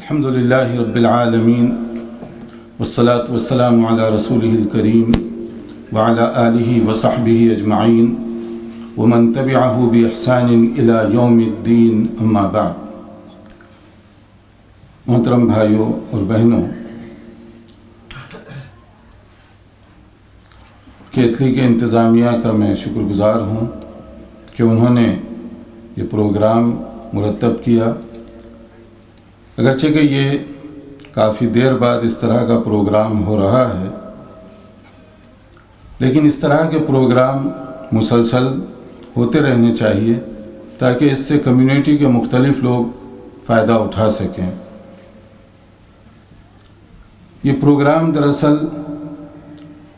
الحمدللہ رب العالمین والصلاة والسلام علی رسولہ الکریم وعلی آلہ وصحبہ اجمعین ومن تبعہ بإحسان الی یوم الدین اما بعد۔ محترم بھائیوں اور بہنوں، کیتھلی کے انتظامیہ کا میں شکر گزار ہوں کہ انہوں نے یہ پروگرام مرتب کیا۔ اگرچہ کہ یہ کافی دیر بعد اس طرح کا پروگرام ہو رہا ہے، لیکن اس طرح کے پروگرام مسلسل ہوتے رہنے چاہیے تاکہ اس سے کمیونٹی کے مختلف لوگ فائدہ اٹھا سکیں۔ یہ پروگرام دراصل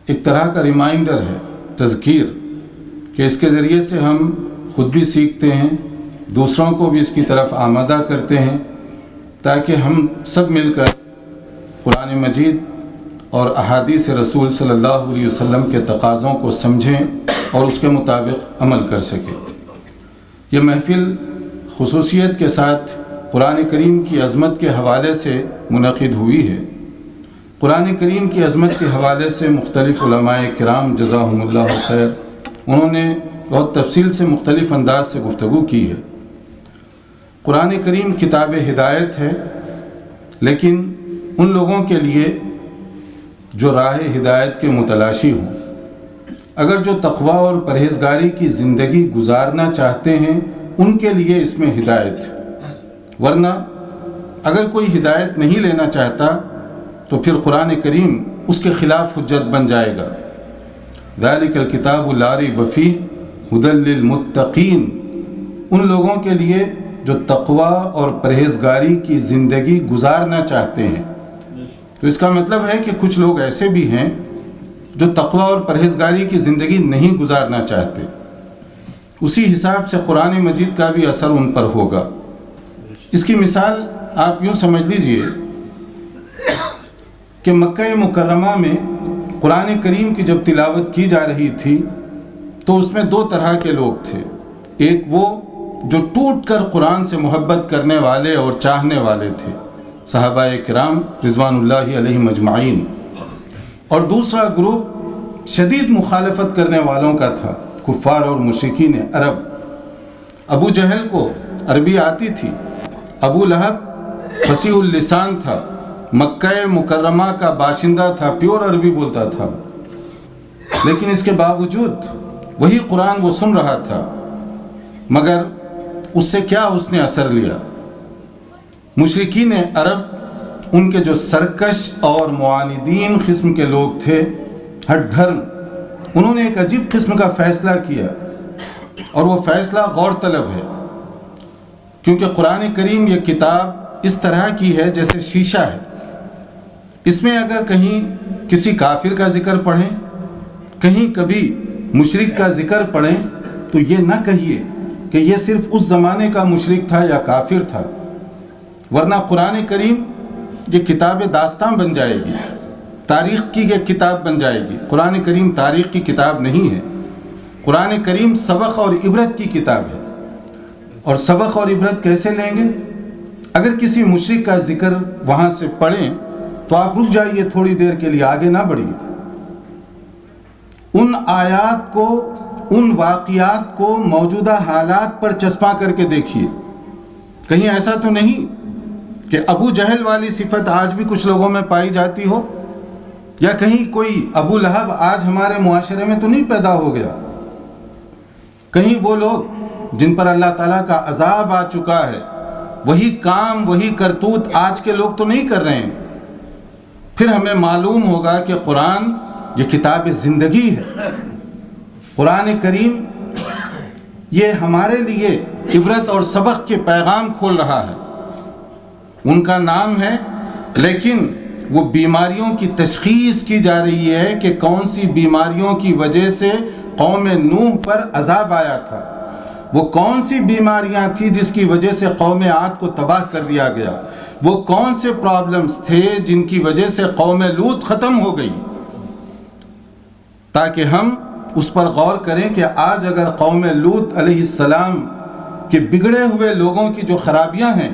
ایک طرح کا ریمائنڈر ہے، تذکیر، کہ اس کے ذریعے سے ہم خود بھی سیکھتے ہیں، دوسروں کو بھی اس کی طرف آمادہ کرتے ہیں تاکہ ہم سب مل کر قرآن مجید اور احادیث رسول صلی اللہ علیہ وسلم کے تقاضوں کو سمجھیں اور اس کے مطابق عمل کر سکیں۔ یہ محفل خصوصیت کے ساتھ قرآن کریم کی عظمت کے حوالے سے منعقد ہوئی ہے۔ قرآن کریم کی عظمت کے حوالے سے مختلف علماء کرام جزاہم اللہ خیر، انہوں نے بہت تفصیل سے مختلف انداز سے گفتگو کی ہے۔ قرآن کریم کتاب ہدایت ہے، لیکن ان لوگوں کے لیے جو راہ ہدایت کے متلاشی ہوں، اگر جو تقوی اور پرہیزگاری کی زندگی گزارنا چاہتے ہیں ان کے لیے اس میں ہدایت ہے، ورنہ اگر کوئی ہدایت نہیں لینا چاہتا تو پھر قرآن کریم اس کے خلاف حجت بن جائے گا۔ ذالک الکتاب لا ریب فیہ ھدی للمتقین، ان لوگوں کے لیے جو تقوی اور پرہیزگاری کی زندگی گزارنا چاہتے ہیں۔ تو اس کا مطلب ہے کہ کچھ لوگ ایسے بھی ہیں جو تقوی اور پرہیزگاری کی زندگی نہیں گزارنا چاہتے، اسی حساب سے قرآن مجید کا بھی اثر ان پر ہوگا۔ اس کی مثال آپ یوں سمجھ لیجئے کہ مکہ مکرمہ میں قرآن کریم کی جب تلاوت کی جا رہی تھی تو اس میں دو طرح کے لوگ تھے، ایک وہ جو ٹوٹ کر قرآن سے محبت کرنے والے اور چاہنے والے تھے، صحابہ کرام رضوان اللہ علیہم اجمعین، اور دوسرا گروپ شدید مخالفت کرنے والوں کا تھا، کفار اور مشرکین عرب۔ ابو جہل کو عربی آتی تھی، ابو لہب فصیح اللسان تھا، مکہ مکرمہ کا باشندہ تھا، پیور عربی بولتا تھا، لیکن اس کے باوجود وہی قرآن وہ سن رہا تھا، مگر اس سے کیا اس نے اثر لیا؟ مشرکین عرب، ان کے جو سرکش اور معاندین قسم کے لوگ تھے، ہٹ دھرم، انہوں نے ایک عجیب قسم کا فیصلہ کیا، اور وہ فیصلہ غور طلب ہے، کیونکہ قرآن کریم یہ کتاب اس طرح کی ہے جیسے شیشہ ہے۔ اس میں اگر کہیں کسی کافر کا ذکر پڑھیں، کہیں کبھی مشرک کا ذکر پڑھیں، تو یہ نہ کہیے کہ یہ صرف اس زمانے کا مشرک تھا یا کافر تھا، ورنہ قرآن کریم یہ کتاب داستان بن جائے گی، تاریخ کی یہ کتاب بن جائے گی۔ قرآن کریم تاریخ کی کتاب نہیں ہے، قرآن کریم سبق اور عبرت کی کتاب ہے۔ اور سبق اور عبرت کیسے لیں گے؟ اگر کسی مشرک کا ذکر وہاں سے پڑھیں تو آپ رک جائیے تھوڑی دیر کے لیے، آگے نہ بڑھیے، ان آیات کو، ان واقعات کو موجودہ حالات پر چسپاں کر کے دیکھیے۔ کہیں ایسا تو نہیں کہ ابو جہل والی صفت آج بھی کچھ لوگوں میں پائی جاتی ہو، یا کہیں کوئی ابو لہب آج ہمارے معاشرے میں تو نہیں پیدا ہو گیا، کہیں وہ لوگ جن پر اللہ تعالیٰ کا عذاب آ چکا ہے وہی کام، وہی کرتوت آج کے لوگ تو نہیں کر رہے ہیں۔ پھر ہمیں معلوم ہوگا کہ قرآن یہ کتاب زندگی ہے، قرآن کریم یہ ہمارے لیے عبرت اور سبق کے پیغام کھول رہا ہے۔ ان کا نام ہے، لیکن وہ بیماریوں کی تشخیص کی جا رہی ہے کہ کون سی بیماریوں کی وجہ سے قوم نوح پر عذاب آیا تھا، وہ کون سی بیماریاں تھیں جس کی وجہ سے قوم عاد کو تباہ کر دیا گیا، وہ کون سے پرابلمز تھے جن کی وجہ سے قوم لوط ختم ہو گئی، تاکہ ہم اس پر غور کریں کہ آج اگر قوم لوط علیہ السلام کہ بگڑے ہوئے لوگوں کی جو خرابیاں ہیں،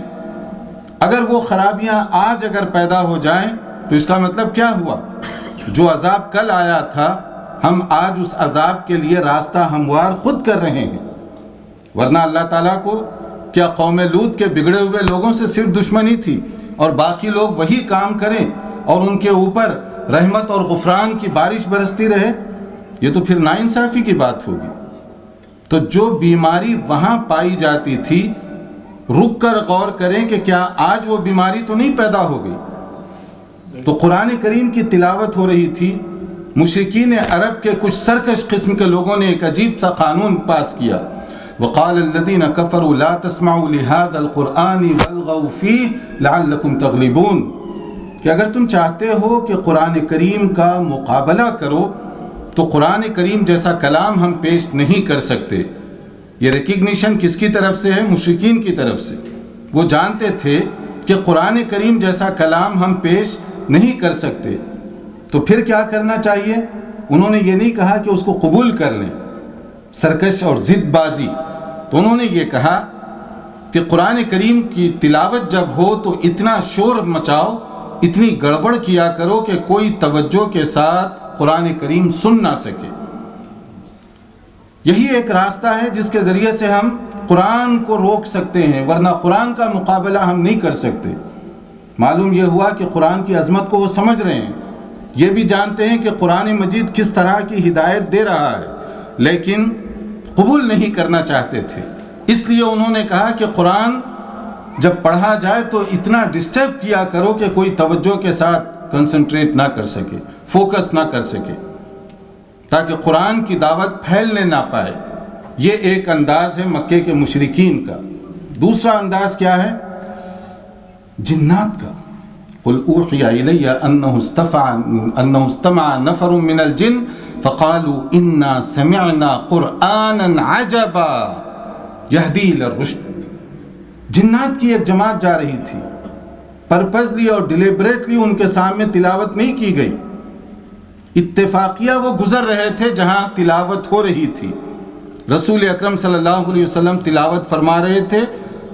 اگر وہ خرابیاں آج اگر پیدا ہو جائیں تو اس کا مطلب کیا ہوا؟ جو عذاب کل آیا تھا ہم آج اس عذاب کے لیے راستہ ہموار خود کر رہے ہیں، ورنہ اللہ تعالیٰ کو کیا قوم لوط کے بگڑے ہوئے لوگوں سے صرف دشمنی تھی اور باقی لوگ وہی کام کریں اور ان کے اوپر رحمت اور غفران کی بارش برستی رہے؟ یہ تو پھر ناانصافی کی بات ہوگی۔ تو جو بیماری وہاں پائی جاتی تھی رک کر غور کریں کہ کیا آج وہ بیماری تو نہیں پیدا ہو گئی؟ تو قرآن کریم کی تلاوت ہو رہی تھی، مشرکین عرب کے کچھ سرکش قسم کے لوگوں نے ایک عجیب سا قانون پاس کیا، وقال الذين كفروا لا تسمعوا لهذا القرآن والغوا فيه لعلكم تغلبون، کہ اگر تم چاہتے ہو کہ قرآن کریم کا مقابلہ کرو تو قرآن کریم جیسا کلام ہم پیش نہیں کر سکتے۔ یہ ریکگنیشن کس کی طرف سے ہے؟ مشرکین کی طرف سے۔ وہ جانتے تھے کہ قرآن کریم جیسا کلام ہم پیش نہیں کر سکتے، تو پھر کیا کرنا چاہیے؟ انہوں نے یہ نہیں کہا کہ اس کو قبول کر لیں، سرکش اور ضد بازی، تو انہوں نے یہ کہا کہ قرآن کریم کی تلاوت جب ہو تو اتنا شور مچاؤ، اتنی گڑبڑ کیا کرو کہ کوئی توجہ کے ساتھ قرآن کریم سن نہ سکے۔ یہی ایک راستہ ہے جس کے ذریعے سے ہم قرآن کو روک سکتے ہیں، ورنہ قرآن کا مقابلہ ہم نہیں کر سکتے۔ معلوم یہ ہوا کہ قرآن کی عظمت کو وہ سمجھ رہے ہیں، یہ بھی جانتے ہیں کہ قرآن مجید کس طرح کی ہدایت دے رہا ہے، لیکن قبول نہیں کرنا چاہتے تھے۔ اس لیے انہوں نے کہا کہ قرآن جب پڑھا جائے تو اتنا ڈسٹرب کیا کرو کہ کوئی توجہ کے ساتھ کنسنٹریٹ نہ کر سکے، فوکس نہ کر سکے، تاکہ قرآن کی دعوت پھیلنے نہ پائے۔ یہ ایک انداز ہے مکے کے مشرکین کا۔ دوسرا انداز کیا ہے؟ جنات کا۔ قل اوحی الی انہ استمع نفر من الجن فقالوا انا سمعنا قرآنا عجبا یہدی الی الرشد۔ جنات کی ایک جماعت جا رہی تھی، پرپزلی اور ڈیلیبریٹلی ان کے سامنے تلاوت نہیں کی گئی، اتفاقیہ وہ گزر رہے تھے جہاں تلاوت ہو رہی تھی، رسول اکرم صلی اللہ علیہ وسلم تلاوت فرما رہے تھے،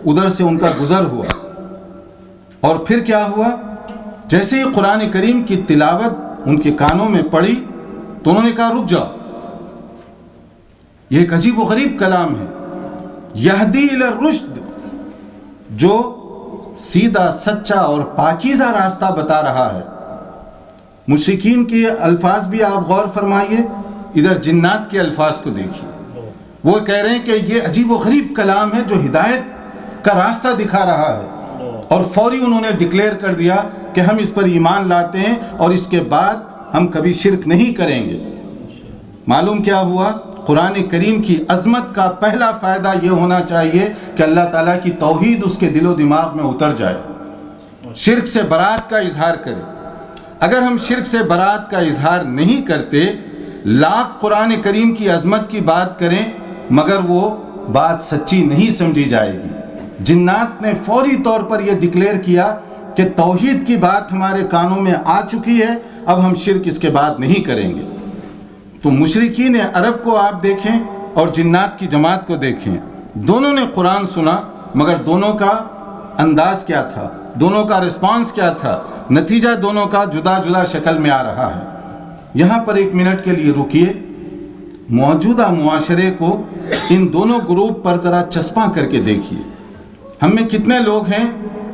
ادھر سے ان کا گزر ہوا۔ اور پھر کیا ہوا؟ جیسے ہی قرآن کریم کی تلاوت ان کے کانوں میں پڑی تو انہوں نے کہا رک جاؤ، یہ ایک عجیب و غریب کلام ہے، یہدی الی الرشد، جو سیدھا سچا اور پاکیزہ راستہ بتا رہا ہے۔ مشرکین کے الفاظ بھی آپ غور فرمائیے، ادھر جنات کے الفاظ کو دیکھیے، وہ کہہ رہے ہیں کہ یہ عجیب و غریب کلام ہے جو ہدایت کا راستہ دکھا رہا ہے، اور فوری انہوں نے ڈکلیئر کر دیا کہ ہم اس پر ایمان لاتے ہیں اور اس کے بعد ہم کبھی شرک نہیں کریں گے۔ معلوم کیا ہوا؟ قرآن کریم کی عظمت کا پہلا فائدہ یہ ہونا چاہیے کہ اللہ تعالیٰ کی توحید اس کے دل و دماغ میں اتر جائے، شرک سے برات کا اظہار کرے۔ اگر ہم شرک سے برات کا اظہار نہیں کرتے، لاکھ قرآن کریم کی عظمت کی بات کریں مگر وہ بات سچی نہیں سمجھی جائے گی۔ جنات نے فوری طور پر یہ ڈکلیئر کیا کہ توحید کی بات ہمارے کانوں میں آ چکی ہے، اب ہم شرک اس کے بعد نہیں کریں گے۔ تو مشرکین عرب کو آپ دیکھیں اور جنات کی جماعت کو دیکھیں، دونوں نے قرآن سنا مگر دونوں کا انداز کیا تھا، دونوں کا رسپانس کیا تھا، نتیجہ دونوں کا جدا جدا شکل میں آ رہا ہے۔ یہاں پر ایک منٹ کے لیے رکیے، موجودہ معاشرے کو ان دونوں گروپ پر ذرا چسپاں کر کے دیکھیے۔ ہم میں کتنے لوگ ہیں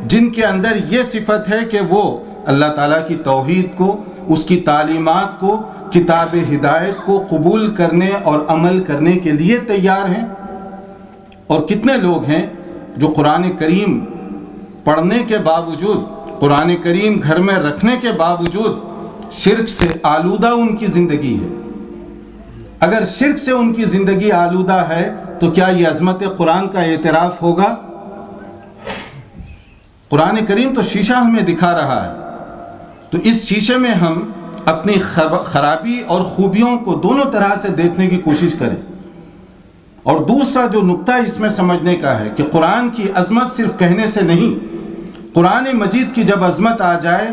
جن کے اندر یہ صفت ہے کہ وہ اللہ تعالیٰ کی توحید کو، اس کی تعلیمات کو، کتاب ہدایت کو قبول کرنے اور عمل کرنے کے لیے تیار ہیں، اور کتنے لوگ ہیں جو قرآن کریم پڑھنے کے باوجود، قرآن کریم گھر میں رکھنے کے باوجود شرک سے آلودہ ان کی زندگی ہے۔ اگر شرک سے ان کی زندگی آلودہ ہے تو کیا یہ عظمت قرآن کا اعتراف ہوگا؟ قرآن کریم تو شیشہ ہمیں دکھا رہا ہے، تو اس شیشے میں ہم اپنی خرابی اور خوبیوں کو دونوں طرح سے دیکھنے کی کوشش کریں۔ اور دوسرا جو نقطہ اس میں سمجھنے کا ہے کہ قرآن کی عظمت صرف کہنے سے نہیں، قرآن مجید کی جب عظمت آ جائے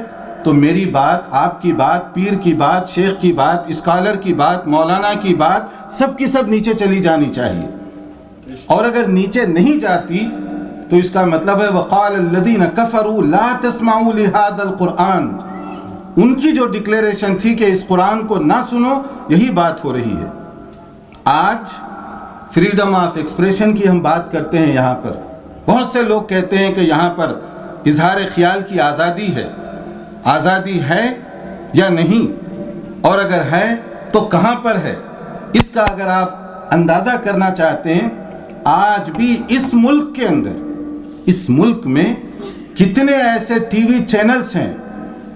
تو میری بات، آپ کی بات، پیر کی بات، شیخ کی بات، اسکالر کی بات، مولانا کی بات، سب کی سب نیچے چلی جانی چاہیے، اور اگر نیچے نہیں جاتی تو اس کا مطلب ہے وقال الذین کفروا لا تسمعوا لهذا القرآن، ان کی جو ڈکلیریشن تھی کہ اس قرآن کو نہ سنو، یہی بات ہو رہی ہے۔ آج فریڈم آف ایکسپریشن کی ہم بات کرتے ہیں، یہاں پر بہت سے لوگ کہتے ہیں کہ یہاں پر اظہار خیال کی آزادی ہے۔ آزادی ہے یا نہیں، اور اگر ہے تو کہاں پر ہے؟ اس کا اگر آپ اندازہ کرنا چاہتے ہیں، آج بھی اس ملک کے اندر، اس ملک میں کتنے ایسے ٹی وی چینلز ہیں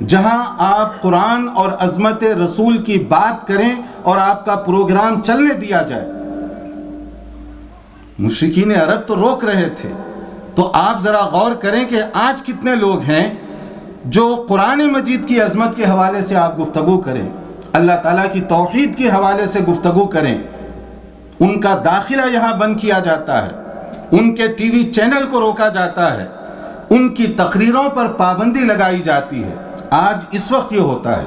جہاں آپ قرآن اور عظمت رسول کی بات کریں اور آپ کا پروگرام چلنے دیا جائے۔ مشرکین عرب تو روک رہے تھے، تو آپ ذرا غور کریں کہ آج کتنے لوگ ہیں جو قرآن مجید کی عظمت کے حوالے سے آپ گفتگو کریں، اللہ تعالیٰ کی توحید کے حوالے سے گفتگو کریں، ان کا داخلہ یہاں بند کیا جاتا ہے، ان کے ٹی وی چینل کو روکا جاتا ہے، ان کی تقریروں پر پابندی لگائی جاتی ہے۔ آج اس وقت یہ ہوتا ہے،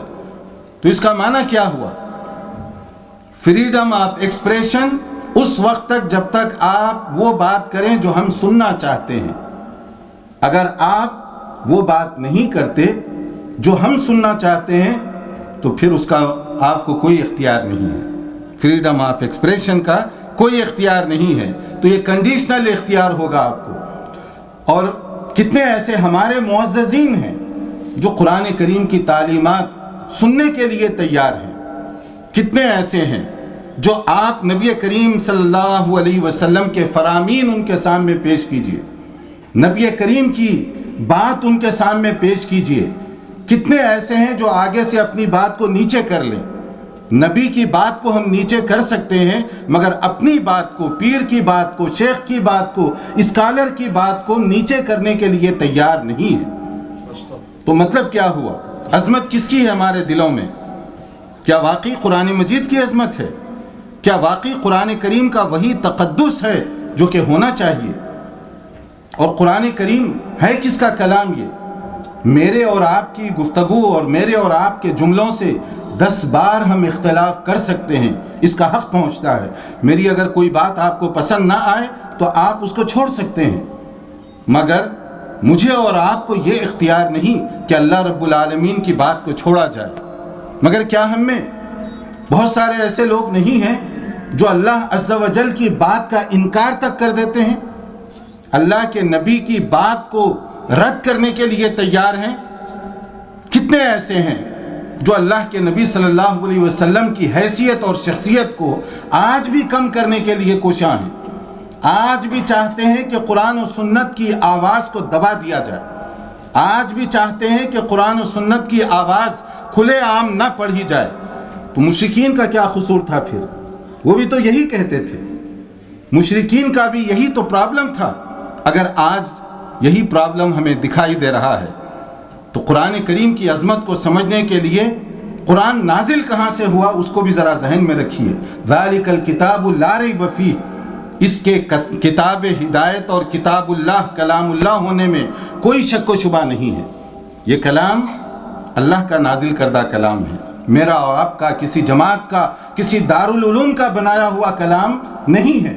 تو اس کا معنی کیا ہوا؟ فریڈم آف ایکسپریشن اس وقت تک جب تک آپ وہ بات کریں جو ہم سننا چاہتے ہیں۔ اگر آپ وہ بات نہیں کرتے جو ہم سننا چاہتے ہیں تو پھر اس کا آپ کو کوئی اختیار نہیں ہے، فریڈم آف ایکسپریشن کا کوئی اختیار نہیں ہے، تو یہ کنڈیشنل اختیار ہوگا آپ کو۔ اور کتنے ایسے ہمارے معززین ہیں جو قرآن کریم کی تعلیمات سننے کے لیے تیار ہیں، کتنے ایسے ہیں جو آپ نبی کریم صلی اللہ علیہ وسلم کے فرامین ان کے سامنے پیش کیجئے، نبی کریم کی بات ان کے سامنے پیش کیجئے۔ کتنے ایسے ہیں جو آگے سے اپنی بات کو نیچے کر لیں؟ نبی کی بات کو ہم نیچے کر سکتے ہیں، مگر اپنی بات کو، پیر کی بات کو، شیخ کی بات کو، اسکالر کی بات کو نیچے کرنے کے لیے تیار نہیں ہے۔ تو مطلب کیا ہوا؟ عظمت کس کی ہے ہمارے دلوں میں؟ کیا واقعی قرآن مجید کی عظمت ہے؟ کیا واقعی قرآن کریم کا وہی تقدس ہے جو کہ ہونا چاہیے؟ اور قرآن کریم ہے کس کا کلام؟ یہ میرے اور آپ کی گفتگو اور میرے اور آپ کے جملوں سے 10 بار ہم اختلاف کر سکتے ہیں، اس کا حق پہنچتا ہے۔ میری اگر کوئی بات آپ کو پسند نہ آئے تو آپ اس کو چھوڑ سکتے ہیں، مگر مجھے اور آپ کو یہ اختیار نہیں کہ اللہ رب العالمین کی بات کو چھوڑا جائے۔ مگر کیا ہم میں بہت سارے ایسے لوگ نہیں ہیں جو اللہ عز و جل کی بات کا انکار تک کر دیتے ہیں، اللہ کے نبی کی بات کو رد کرنے کے لیے تیار ہیں؟ کتنے ایسے ہیں جو اللہ کے نبی صلی اللہ علیہ وسلم کی حیثیت اور شخصیت کو آج بھی کم کرنے کے لیے کوشاں ہیں، آج بھی چاہتے ہیں کہ قرآن و سنت کی آواز کو دبا دیا جائے، آج بھی چاہتے ہیں کہ قرآن و سنت کی آواز کھلے عام نہ پڑھی جائے۔ تو مشرکین کا کیا قصور تھا پھر؟ وہ بھی تو یہی کہتے تھے، مشرکین کا بھی یہی تو پرابلم تھا۔ اگر آج یہی پرابلم ہمیں دکھائی دے رہا ہے تو قرآن کریم کی عظمت کو سمجھنے کے لیے قرآن نازل کہاں سے ہوا اس کو بھی ذرا ذہن میں رکھیے۔ ذالک الکتاب لا ریب فیہ، اس کے کتاب ہدایت اور کتاب اللہ، کلام اللہ ہونے میں کوئی شک و شبہ نہیں ہے۔ یہ کلام اللہ کا نازل کردہ کلام ہے، میرا اور آپ کا، کسی جماعت کا، کسی دارالعلوم کا بنایا ہوا کلام نہیں ہے۔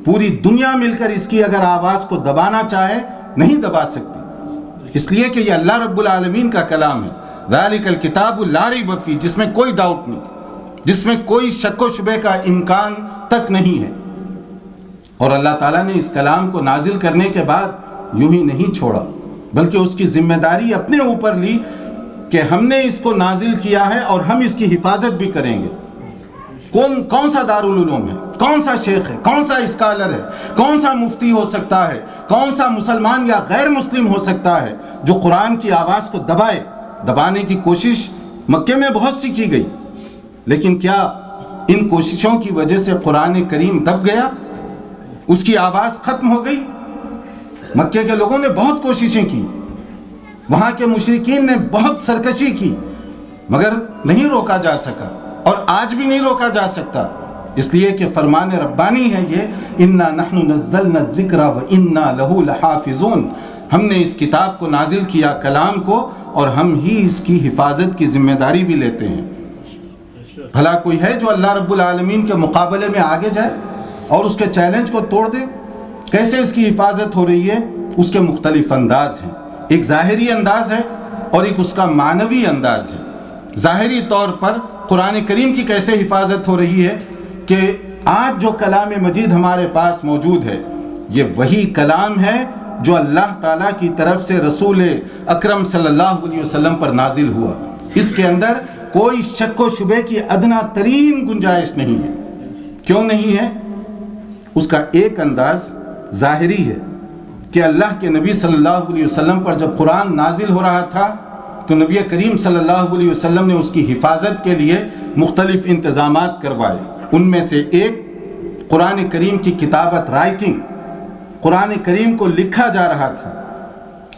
پوری دنیا مل کر اس کی اگر آواز کو دبانا چاہے نہیں دبا سکتی، اس لیے کہ یہ اللہ رب العالمین کا کلام ہے۔ ذالک الکتاب لا ریب فیہ، جس میں کوئی ڈاؤٹ نہیں، جس میں کوئی شک و شبہ کا امکان تک نہیں ہے۔ اور اللہ تعالیٰ نے اس کلام کو نازل کرنے کے بعد یوں ہی نہیں چھوڑا، بلکہ اس کی ذمہ داری اپنے اوپر لی کہ ہم نے اس کو نازل کیا ہے اور ہم اس کی حفاظت بھی کریں گے۔ کون سا دارالعلوم ہے، کون سا شیخ ہے، کون سا اسکالر ہے، کون سا مفتی ہو سکتا ہے، کون سا مسلمان یا غیر مسلم ہو سکتا ہے جو قرآن کی آواز کو دبائے؟ دبانے کی کوشش مکے میں بہت سی کی گئی، لیکن کیا ان کوششوں کی وجہ سے قرآن کریم دب گیا؟ اس کی آواز ختم ہو گئی؟ مکے کے لوگوں نے بہت کوششیں کی، وہاں کے مشرکین نے بہت سرکشی کی، مگر نہیں روکا جا سکا، اور آج بھی نہیں روکا جا سکتا، اس لیے کہ فرمان ربانی ہے یہ، اِنَّا نَحْنُ نَزَّلْنَا الذِّكْرَ وَإِنَّا لَهُ لَحَافِظُونَ، ہم نے اس کتاب کو نازل کیا، کلام کو، اور ہم ہی اس کی حفاظت کی ذمہ داری بھی لیتے ہیں۔ بھلا کوئی ہے جو اللہ رب العالمین کے مقابلے میں آگے جائے اور اس کے چیلنج کو توڑ دے؟ کیسے اس کی حفاظت ہو رہی ہے؟ اس کے مختلف انداز ہیں، ایک ظاہری انداز ہے اور ایک اس کا معنوی انداز ہے۔ ظاہری طور پر قرآن کریم کی کیسے حفاظت ہو رہی ہے کہ آج جو کلام مجید ہمارے پاس موجود ہے یہ وہی کلام ہے جو اللہ تعالیٰ کی طرف سے رسول اکرم صلی اللہ علیہ وسلم پر نازل ہوا۔ اس کے اندر کوئی شک و شبے کی ادنا ترین گنجائش نہیں ہے۔ کیوں نہیں ہے؟ اس کا ایک انداز ظاہری ہے کہ اللہ کے نبی صلی اللہ علیہ وسلم پر جب قرآن نازل ہو رہا تھا تو نبی کریم صلی اللہ علیہ وسلم نے اس کی حفاظت کے لیے مختلف انتظامات کروائے۔ ان میں سے ایک قرآن کریم کی کتابت، رائٹنگ، قرآن کریم کو لکھا جا رہا تھا،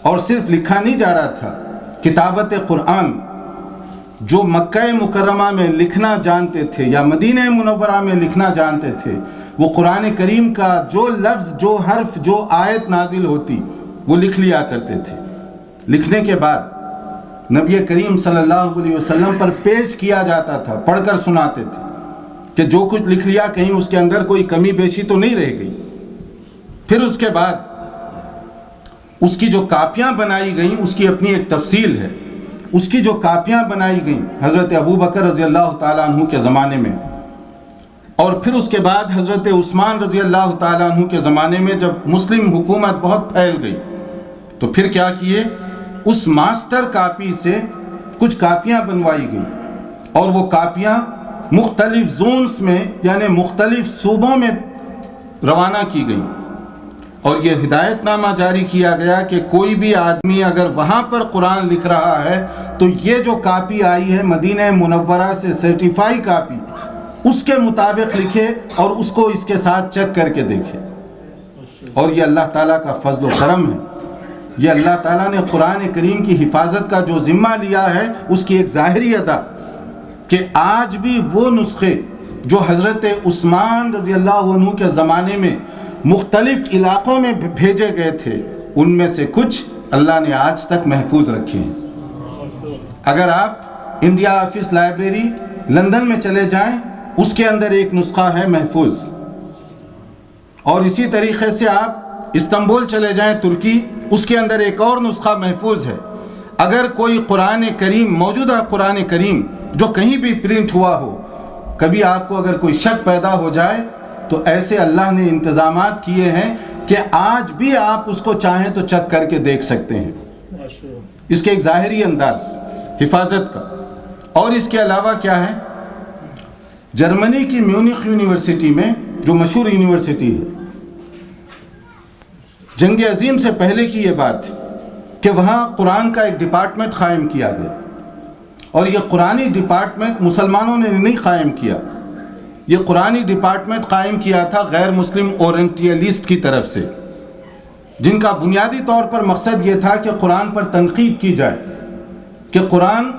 اور صرف لکھا نہیں جا رہا تھا، کتابت قرآن جو مکہ مکرمہ میں لکھنا جانتے تھے یا مدینہ منورہ میں لکھنا جانتے تھے، وہ قرآن کریم کا جو لفظ، جو حرف، جو آیت نازل ہوتی وہ لکھ لیا کرتے تھے۔ لکھنے کے بعد نبی کریم صلی اللہ علیہ وسلم پر پیش کیا جاتا تھا، پڑھ کر سناتے تھے کہ جو کچھ لکھ لیا کہیں اس کے اندر کوئی کمی بیشی تو نہیں رہ گئی۔ پھر اس کے بعد اس کی جو کاپیاں بنائی گئیں اس کی اپنی ایک تفصیل ہے۔ اس کی جو کاپیاں بنائی گئیں حضرت ابو بکر رضی اللہ تعالیٰ عنہ کے زمانے میں، اور پھر اس کے بعد حضرت عثمان رضی اللہ تعالیٰ عنہ کے زمانے میں جب مسلم حکومت بہت پھیل گئی تو پھر کیا کیے، اس ماسٹر کاپی سے کچھ کاپیاں بنوائی گئیں، اور وہ کاپیاں مختلف زونز میں یعنی مختلف صوبوں میں روانہ کی گئیں، اور یہ ہدایت نامہ جاری کیا گیا کہ کوئی بھی آدمی اگر وہاں پر قرآن لکھ رہا ہے تو یہ جو کاپی آئی ہے مدینہ منورہ سے سرٹیفائی کاپی، اس کے مطابق لکھے اور اس کو اس کے ساتھ چیک کر کے دیکھے۔ اور یہ اللہ تعالیٰ کا فضل و کرم ہے، یہ اللہ تعالیٰ نے قرآن کریم کی حفاظت کا جو ذمہ لیا ہے اس کی ایک ظاہری ادا کہ آج بھی وہ نسخے جو حضرت عثمان رضی اللہ عنہ کے زمانے میں مختلف علاقوں میں بھیجے گئے تھے، ان میں سے کچھ اللہ نے آج تک محفوظ رکھے ہیں۔ اگر آپ انڈیا آفس لائبریری لندن میں چلے جائیں، اس کے اندر ایک نسخہ ہے محفوظ، اور اسی طریقے سے آپ استنبول چلے جائیں ترکی، اس کے اندر ایک اور نسخہ محفوظ ہے۔ اگر کوئی قرآن کریم، موجودہ قرآن کریم جو کہیں بھی پرنٹ ہوا ہو، کبھی آپ کو اگر کوئی شک پیدا ہو جائے تو ایسے اللہ نے انتظامات کیے ہیں کہ آج بھی آپ اس کو چاہیں تو چیک کر کے دیکھ سکتے ہیں۔ اس کے ایک ظاہری انداز حفاظت کا۔ اور اس کے علاوہ کیا ہے، جرمنی کی میونخ یونیورسٹی میں، جو مشہور یونیورسٹی ہے، جنگ عظیم سے پہلے کی یہ بات کہ وہاں قرآن کا ایک ڈپارٹمنٹ قائم کیا گیا، اور یہ قرآنی ڈپارٹمنٹ مسلمانوں نے نہیں قائم کیا، یہ قرآنی ڈپارٹمنٹ قائم کیا تھا غیر مسلم اورینٹیلسٹ کی طرف سے، جن کا بنیادی طور پر مقصد یہ تھا کہ قرآن پر تنقید کی جائے کہ قرآن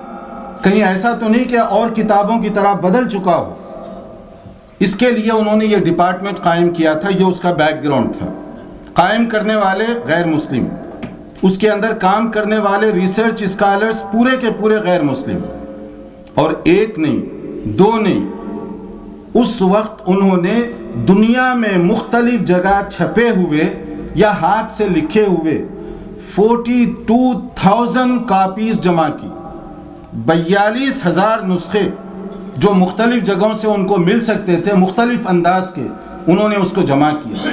کہیں ایسا تو نہیں کہ اور کتابوں کی طرح بدل چکا ہو۔ اس کے لیے انہوں نے یہ ڈپارٹمنٹ قائم کیا تھا، یہ اس کا بیک گراؤنڈ تھا۔ قائم کرنے والے غیر مسلم، اس کے اندر کام کرنے والے ریسرچ اسکالرز پورے کے پورے غیر مسلم، اور ایک نہیں، دو نہیں، اس وقت انہوں نے دنیا میں مختلف جگہ چھپے ہوئے یا ہاتھ سے لکھے ہوئے 42,000 کاپیز جمع کی، 42,000 نسخے جو مختلف جگہوں سے ان کو مل سکتے تھے، مختلف انداز کے، انہوں نے اس کو جمع کیا۔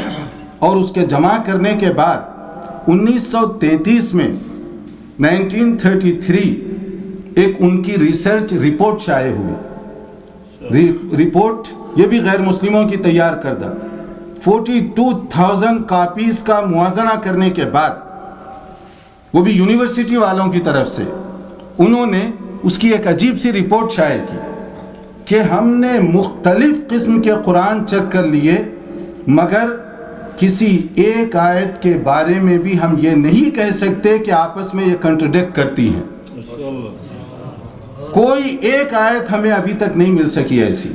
اور اس کے جمع کرنے کے بعد 1933 میں 1933 ایک ان کی ریسرچ رپورٹ شائع ہوئی۔ رپورٹ یہ بھی غیر مسلموں کی تیار کردہ، 42,000 کاپیز کا موازنہ کرنے کے بعد، وہ بھی یونیورسٹی والوں کی طرف سے، انہوں نے اس کی ایک عجیب سی رپورٹ شائع کی کہ ہم نے مختلف قسم کے قرآن چیک کر لیے، مگر کسی ایک آیت کے بارے میں بھی ہم یہ نہیں کہہ سکتے کہ آپس میں یہ کنٹرڈکٹ کرتی ہیں۔ کوئی ایک آیت ہمیں ابھی تک نہیں مل سکی ایسی۔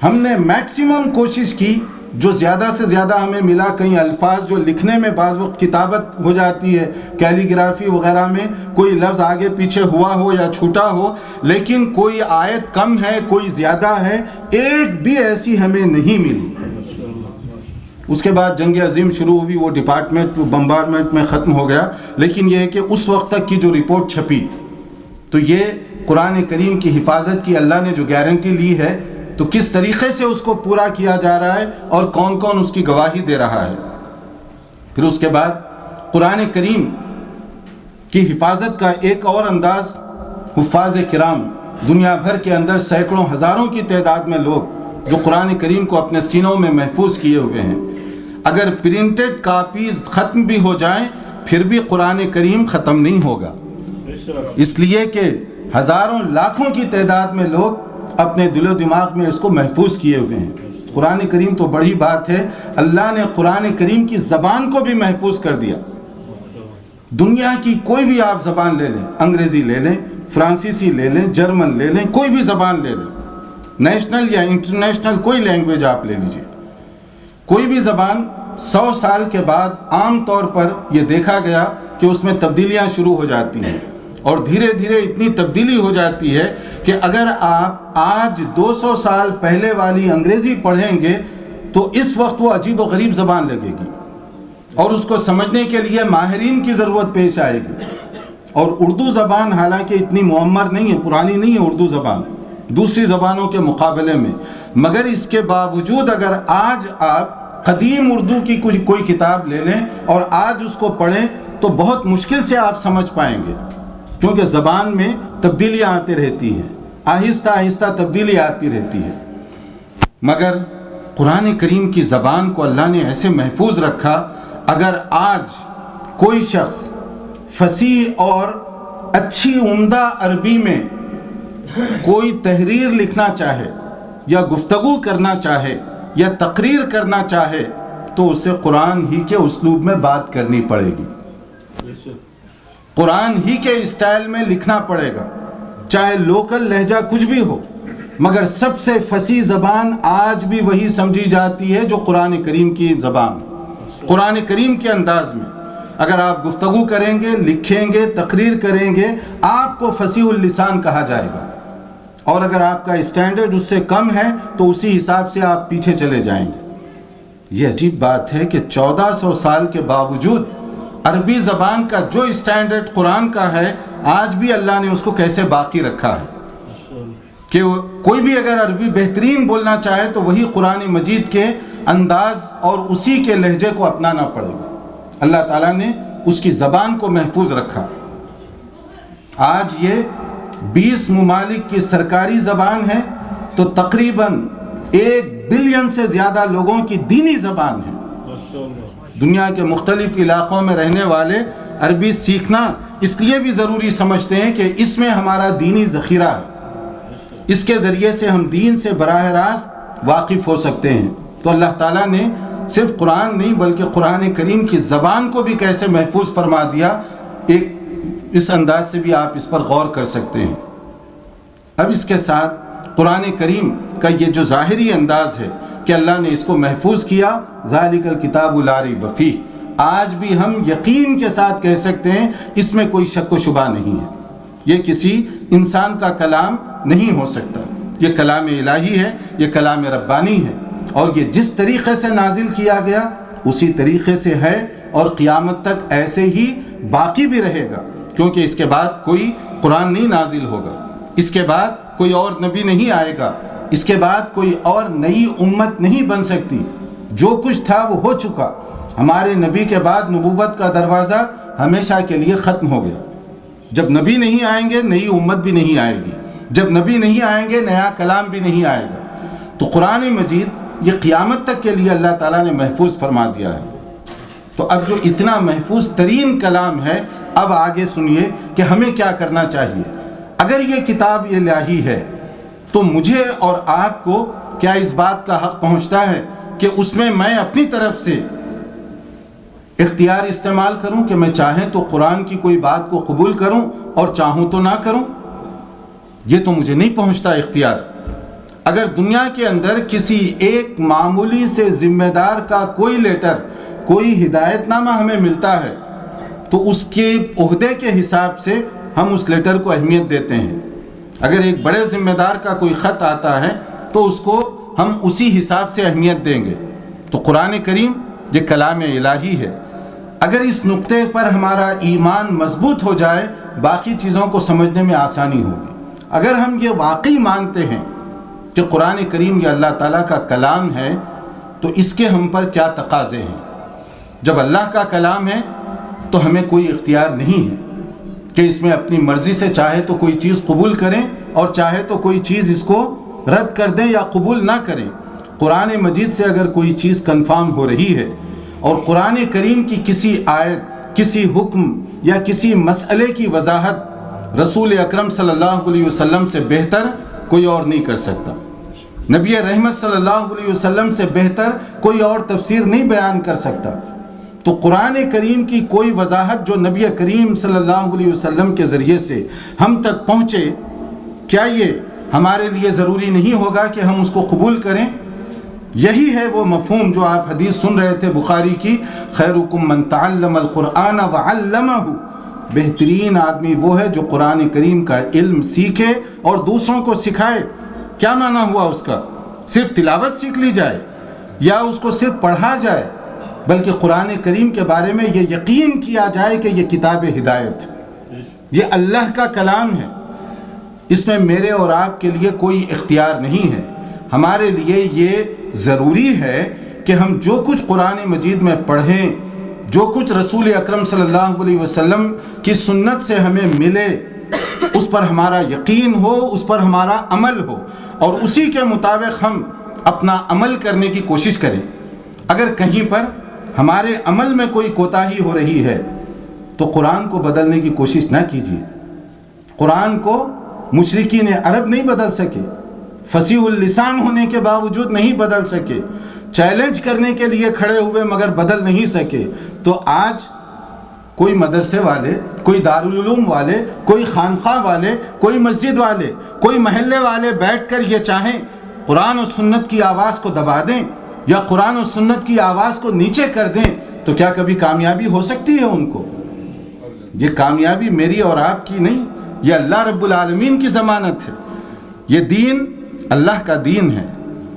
ہم نے میکسیمم کوشش کی، جو زیادہ سے زیادہ ہمیں ملا، کئی الفاظ جو لکھنے میں بعض وقت کتابت ہو جاتی ہے، کیلیگرافی وغیرہ میں کوئی لفظ آگے پیچھے ہوا ہو یا چھوٹا ہو، لیکن کوئی آیت کم ہے، کوئی زیادہ ہے، ایک بھی ایسی ہمیں نہیں ملی۔ اس کے بعد جنگ عظیم شروع ہوئی، وہ ڈپارٹمنٹ بمبارڈمنٹ میں ختم ہو گیا، لیکن یہ ہے کہ اس وقت تک کی جو رپورٹ چھپی تو یہ قرآن کریم کی حفاظت کی اللہ نے جو گارنٹی لی ہے تو کس طریقے سے اس کو پورا کیا جا رہا ہے اور کون کون اس کی گواہی دے رہا ہے۔ پھر اس کے بعد قرآن کریم کی حفاظت کا ایک اور انداز، حفاظ کرام دنیا بھر کے اندر سینکڑوں ہزاروں کی تعداد میں لوگ جو قرآن کریم کو اپنے سینوں میں محفوظ کیے ہوئے ہیں، اگر پرنٹڈ کاپیز ختم بھی ہو جائیں پھر بھی قرآن کریم ختم نہیں ہوگا، اس لیے کہ ہزاروں لاکھوں کی تعداد میں لوگ اپنے دل و دماغ میں اس کو محفوظ کیے ہوئے ہیں۔ قرآن کریم تو بڑی بات ہے، اللہ نے قرآن کریم کی زبان کو بھی محفوظ کر دیا۔ دنیا کی کوئی بھی آپ زبان لے لیں، انگریزی لے لیں، فرانسیسی لے لیں، جرمن لے لیں، کوئی بھی زبان لے لیں، نیشنل یا انٹرنیشنل کوئی لینگویج آپ لے لیجئے، کوئی بھی زبان 100 سال کے بعد عام طور پر یہ دیکھا گیا کہ اس میں تبدیلیاں شروع ہو جاتی ہیں، اور دھیرے دھیرے اتنی تبدیلی ہو جاتی ہے کہ اگر آپ آج 200 سال پہلے والی انگریزی پڑھیں گے تو اس وقت وہ عجیب و غریب زبان لگے گی، اور اس کو سمجھنے کے لیے ماہرین کی ضرورت پیش آئے گی۔ اور اردو زبان حالانکہ اتنی معمر نہیں ہے، پرانی نہیں ہے اردو زبان دوسری زبانوں کے مقابلے میں، مگر اس کے باوجود اگر آج آپ قدیم اردو کی کوئی کتاب لے لیں اور آج اس کو پڑھیں تو بہت مشکل سے آپ سمجھ پائیں گے، کیونکہ زبان میں تبدیلیاں آتی رہتی ہیں، آہستہ آہستہ تبدیلی آتی رہتی ہے۔ مگر قرآن کریم کی زبان کو اللہ نے ایسے محفوظ رکھا، اگر آج کوئی شخص فصیح اور اچھی عمدہ عربی میں کوئی تحریر لکھنا چاہے یا گفتگو کرنا چاہے یا تقریر کرنا چاہے تو اسے قرآن ہی کے اسلوب میں بات کرنی پڑے گی، قرآن ہی کے اسٹائل میں لکھنا پڑے گا، چاہے لوکل لہجہ کچھ بھی ہو، مگر سب سے فصیح زبان آج بھی وہی سمجھی جاتی ہے جو قرآن کریم کی زبان، قرآن کریم کے انداز میں اگر آپ گفتگو کریں گے، لکھیں گے، تقریر کریں گے، آپ کو فصیح اللسان کہا جائے گا، اور اگر آپ کا اسٹینڈرڈ اس سے کم ہے تو اسی حساب سے آپ پیچھے چلے جائیں گے۔ یہ عجیب بات ہے کہ 1400 سال کے باوجود عربی زبان کا جو اسٹینڈرڈ قرآن کا ہے آج بھی اللہ نے اس کو کیسے باقی رکھا ہے کہ کوئی بھی اگر عربی بہترین بولنا چاہے تو وہی قرآن مجید کے انداز اور اسی کے لہجے کو اپنانا پڑے گا۔ اللہ تعالیٰ نے اس کی زبان کو محفوظ رکھا۔ آج یہ 20 ممالک کی سرکاری زبان ہے تو تقریباً 1 بلین سے زیادہ لوگوں کی دینی زبان ہے۔ دنیا کے مختلف علاقوں میں رہنے والے عربی سیکھنا اس لیے بھی ضروری سمجھتے ہیں کہ اس میں ہمارا دینی ذخیرہ ہے، اس کے ذریعے سے ہم دین سے براہ راست واقف ہو سکتے ہیں۔ تو اللہ تعالیٰ نے صرف قرآن نہیں بلکہ قرآن کریم کی زبان کو بھی کیسے محفوظ فرما دیا، ایک اس انداز سے بھی آپ اس پر غور کر سکتے ہیں۔ اب اس کے ساتھ قرآن کریم کا یہ جو ظاہری انداز ہے کہ اللہ نے اس کو محفوظ کیا، ذالک الکتاب لا ریب فیہ، آج بھی ہم یقین کے ساتھ کہہ سکتے ہیں اس میں کوئی شک و شبہ نہیں ہے، یہ کسی انسان کا کلام نہیں ہو سکتا، یہ کلام الہی ہے، یہ کلام ربانی ہے، اور یہ جس طریقے سے نازل کیا گیا اسی طریقے سے ہے اور قیامت تک ایسے ہی باقی بھی رہے گا، کیونکہ اس کے بعد کوئی قرآن نہیں نازل ہوگا، اس کے بعد کوئی اور نبی نہیں آئے گا، اس کے بعد کوئی اور نئی امت نہیں بن سکتی، جو کچھ تھا وہ ہو چکا، ہمارے نبی کے بعد نبوت کا دروازہ ہمیشہ کے لیے ختم ہو گیا۔ جب نبی نہیں آئیں گے نئی امت بھی نہیں آئے گی، جب نبی نہیں آئیں گے نیا کلام بھی نہیں آئے گا۔ تو قرآن مجید یہ قیامت تک کے لیے اللہ تعالیٰ نے محفوظ فرما دیا ہے۔ تو اب جو اتنا محفوظ ترین کلام ہے، اب آگے سنیے کہ ہمیں کیا کرنا چاہیے۔ اگر یہ کتاب الہی ہے تو مجھے اور آپ کو کیا اس بات کا حق پہنچتا ہے کہ اس میں میں اپنی طرف سے اختیار استعمال کروں کہ میں چاہیں تو قرآن کی کوئی بات کو قبول کروں اور چاہوں تو نہ کروں؟ یہ تو مجھے نہیں پہنچتا اختیار۔ اگر دنیا کے اندر کسی ایک معمولی سے ذمہ دار کا کوئی لیٹر، کوئی ہدایت نامہ ہمیں ملتا ہے تو اس کے عہدے کے حساب سے ہم اس لیٹر کو اہمیت دیتے ہیں۔ اگر ایک بڑے ذمہ دار کا کوئی خط آتا ہے تو اس کو ہم اسی حساب سے اہمیت دیں گے۔ تو قرآن کریم یہ کلام الہی ہے. اگر اس نقطے پر ہمارا ایمان مضبوط ہو جائے باقی چیزوں کو سمجھنے میں آسانی ہوگی. اگر ہم یہ واقعی مانتے ہیں کہ قرآن کریم یہ اللہ تعالیٰ کا کلام ہے تو اس کے ہم پر کیا تقاضے ہیں. جب اللہ کا کلام ہے تو ہمیں کوئی اختیار نہیں ہے کہ اس میں اپنی مرضی سے چاہے تو کوئی چیز قبول کریں اور چاہے تو کوئی چیز اس کو رد کر دیں یا قبول نہ کریں. قرآن مجید سے اگر کوئی چیز کنفرم ہو رہی ہے اور قرآن کریم کی کسی آیت, کسی حکم یا کسی مسئلے کی وضاحت رسول اکرم صلی اللہ علیہ وسلم سے بہتر کوئی اور نہیں کر سکتا. نبی رحمت صلی اللہ علیہ وسلم سے بہتر کوئی اور تفسیر نہیں بیان کر سکتا. تو قرآن کریم کی کوئی وضاحت جو نبی کریم صلی اللہ علیہ وسلم کے ذریعے سے ہم تک پہنچے, کیا یہ ہمارے لیے ضروری نہیں ہوگا کہ ہم اس کو قبول کریں؟ یہی ہے وہ مفہوم جو آپ حدیث سن رہے تھے بخاری کی, خیرکم من تعلم القرآن وعلمہ. بہترین آدمی وہ ہے جو قرآن کریم کا علم سیکھے اور دوسروں کو سکھائے. کیا معنی ہوا اس کا؟ صرف تلاوت سیکھ لی جائے یا اس کو صرف پڑھا جائے, بلکہ قرآن کریم کے بارے میں یہ یقین کیا جائے کہ یہ کتاب ہدایت, یہ اللہ کا کلام ہے. اس میں میرے اور آپ کے لیے کوئی اختیار نہیں ہے. ہمارے لیے یہ ضروری ہے کہ ہم جو کچھ قرآن مجید میں پڑھیں, جو کچھ رسول اکرم صلی اللہ علیہ وسلم کی سنت سے ہمیں ملے, اس پر ہمارا یقین ہو, اس پر ہمارا عمل ہو اور اسی کے مطابق ہم اپنا عمل کرنے کی کوشش کریں. اگر کہیں پر ہمارے عمل میں کوئی کوتاہی ہو رہی ہے تو قرآن کو بدلنے کی کوشش نہ کیجیے. قرآن کو مشرکین عرب نہیں بدل سکے, فصیح اللسان ہونے کے باوجود نہیں بدل سکے, چیلنج کرنے کے لیے کھڑے ہوئے مگر بدل نہیں سکے. تو آج کوئی مدرسے والے, کوئی دارالعلوم والے, کوئی خانقاہ والے, کوئی مسجد والے, کوئی محلے والے بیٹھ کر یہ چاہیں قرآن و سنت کی آواز کو دبا دیں یا قرآن و سنت کی آواز کو نیچے کر دیں, تو کیا کبھی کامیابی ہو سکتی ہے ان کو؟ یہ کامیابی میری اور آپ کی نہیں, یہ اللہ رب العالمین کی ضمانت ہے. یہ دین اللہ کا دین ہے